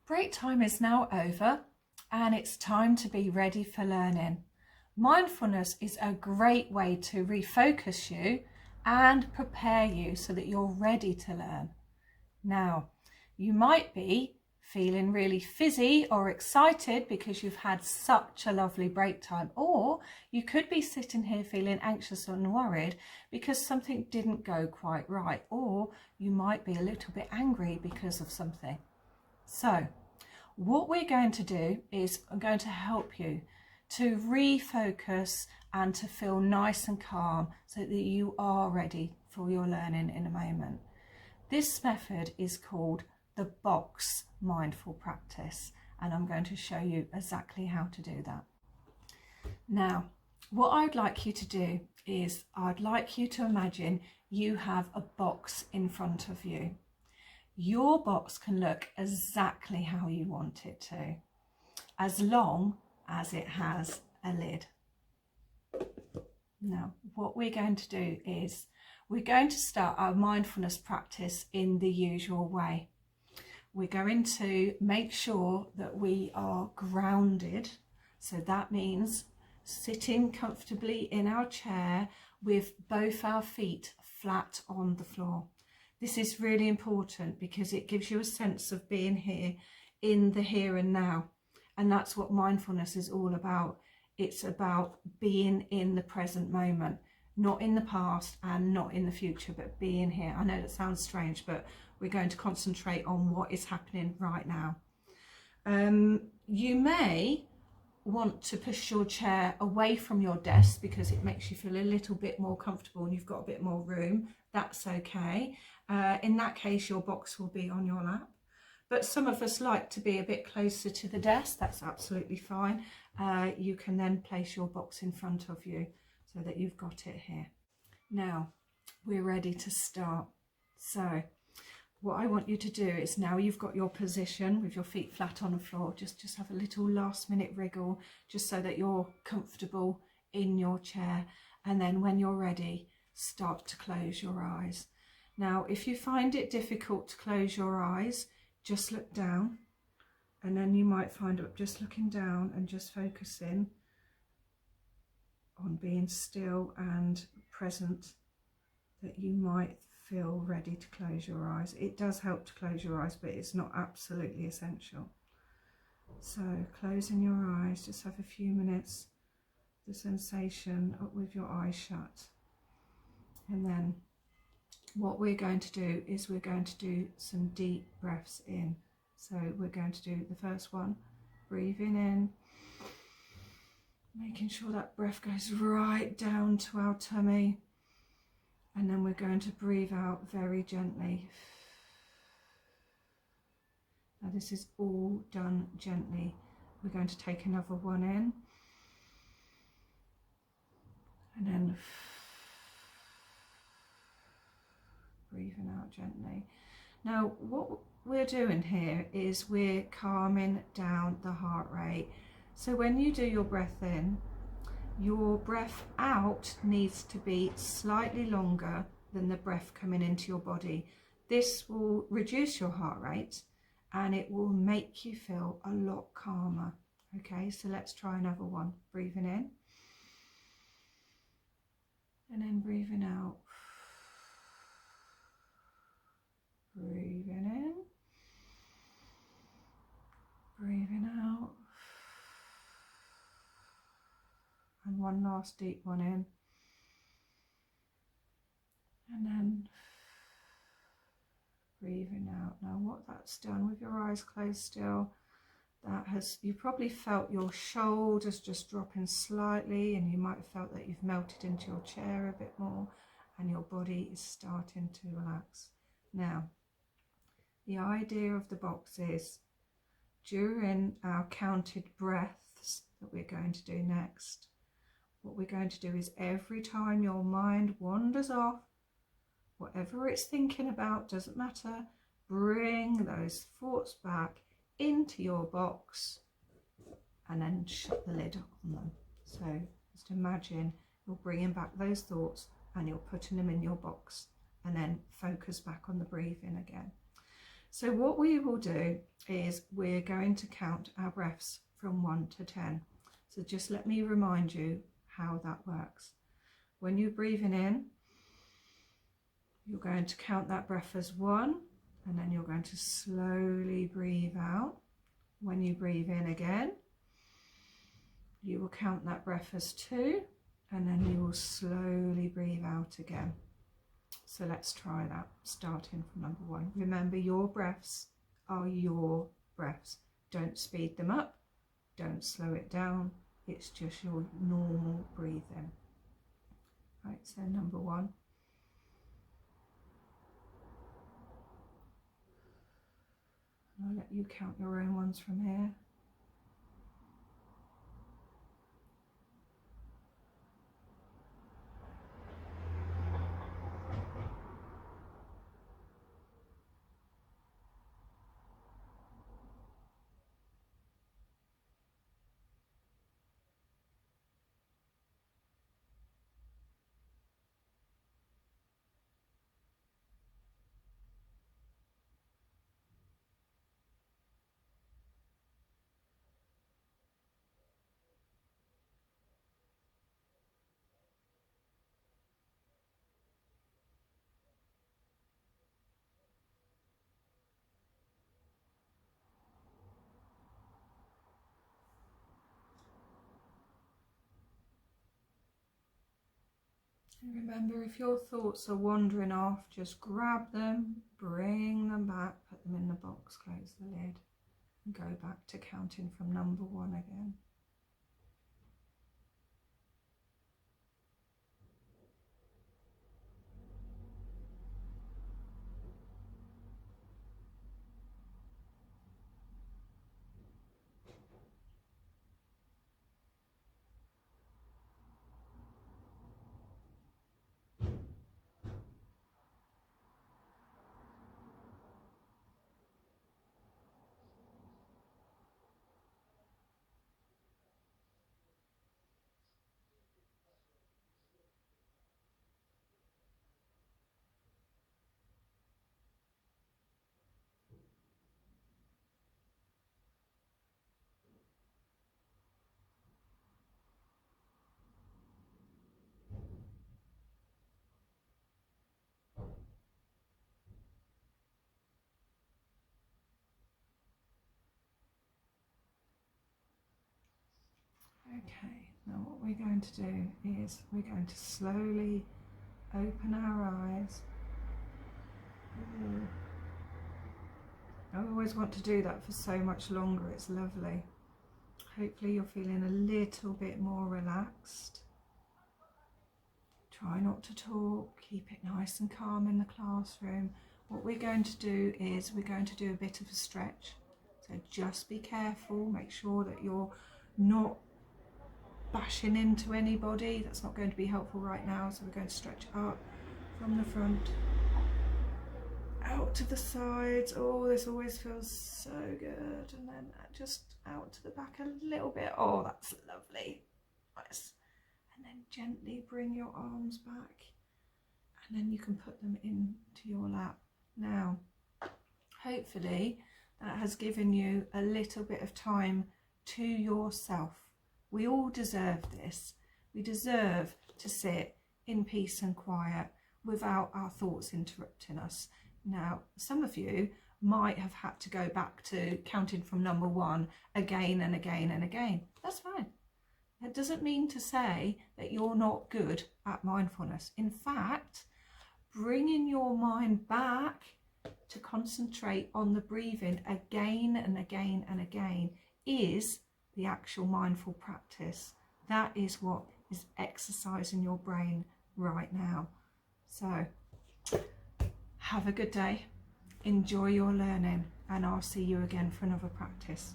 Break time is now over and it's time to be ready for learning. Mindfulness is a great way to refocus you and prepare you so that you're ready to learn. Now, you might be feeling really fizzy or excited because you've had such a lovely break time, or you could be sitting here feeling anxious and worried because something didn't go quite right, or you might be a little bit angry because of something. So what we're going to do is I'm going to help you to refocus and to feel nice and calm so that you are ready for your learning in a moment. This method is called the box mindful practice, and I'm going to show you exactly how to do that. Now, what I'd like you to do is I'd like you to imagine you have a box in front of you. Your box can look exactly how you want it to, as long as it has a lid. Now, what we're going to do is we're going to start our mindfulness practice in the usual way. We're going to make sure that we are grounded. So that means sitting comfortably in our chair with both our feet flat on the floor. This is really important because it gives you a sense of being here in the here and now. And that's what mindfulness is all about. It's about being in the present moment, not in the past and not in the future, but being here. I know that sounds strange, but we're going to concentrate on what is happening right now. You may want to push your chair away from your desk because it makes you feel a little bit more comfortable and you've got a bit more room. That's okay. In that case, your box will be on your lap. But some of us like to be a bit closer to the desk. That's absolutely fine. You can then place your box in front of you so that you've got it here. Now, we're ready to start. So what I want you to do is, now you've got your position with your feet flat on the floor, just have a little last minute wriggle just so that you're comfortable in your chair. And then when you're ready, start to close your eyes. Now, if you find it difficult to close your eyes, just look down, and then you might find it just looking down and just focusing on being still and present, that you might feel ready to close your eyes. It does help to close your eyes, but it's not absolutely essential. So closing your eyes, just have a few minutes, the sensation with your eyes shut. And then what we're going to do is we're going to do some deep breaths in. So we're going to do the first one, breathing in, making sure that breath goes right down to our tummy. And then we're going to breathe out very gently. Now this is all done gently. We're going to take another one in. And then breathing out gently. Now what we're doing here is we're calming down the heart rate. So when you do your breath in, your breath out needs to be slightly longer than the breath coming into your body. This will reduce your heart rate and it will make you feel a lot calmer. Okay, so let's try another one. Breathing in and then breathing out. Breathing in, breathing out, and one last deep one in, and then breathing out. Now what that's done with your eyes closed still, you probably felt your shoulders just dropping slightly, and you might have felt that you've melted into your chair a bit more and your body is starting to relax. Now, the idea of the box is, during our counted breaths that we're going to do next, what we're going to do is every time your mind wanders off, whatever it's thinking about, doesn't matter, bring those thoughts back into your box and then shut the lid on them. So just imagine you're bringing back those thoughts and you're putting them in your box, and then focus back on the breathing again. So what we will do is we're going to count our breaths from 1 to 10. So just let me remind you how that works. When you're breathing in, you're going to count that breath as 1, and then you're going to slowly breathe out. When you breathe in again, you will count that breath as 2, and then you will slowly breathe out again. So let's try that, starting from number 1. Remember, your breaths are your breaths. Don't speed them up, don't slow it down. It's just your normal breathing. Right, so number 1. I'll let you count your own ones from here. And remember, if your thoughts are wandering off, just grab them, bring them back, put them in the box, close the lid, and go back to counting from number 1 again. Okay, now what we're going to do is we're going to slowly open our eyes. Ooh. I always want to do that for so much longer, it's lovely. Hopefully you're feeling a little bit more relaxed. Try not to talk, keep it nice and calm in the classroom. What we're going to do is we're going to do a bit of a stretch. So just be careful, make sure that you're not bashing into anybody. That's not going to be helpful right now. So we're going to stretch up from the front, out to the sides. Oh, this always feels so good. And then just out to the back a little bit. Oh, that's lovely. Nice. And then gently bring your arms back, and then you can put them into your lap. Now, hopefully that has given you a little bit of time to yourself. We all deserve this. We deserve to sit in peace and quiet without our thoughts interrupting us. Now, some of you might have had to go back to counting from number 1 again and again and again. That's fine. That doesn't mean to say that you're not good at mindfulness. In fact, bringing your mind back to concentrate on the breathing again and again and again is the actual mindful practice. That is what is exercising your brain right now. So have a good day, enjoy your learning, and I'll see you again for another practice.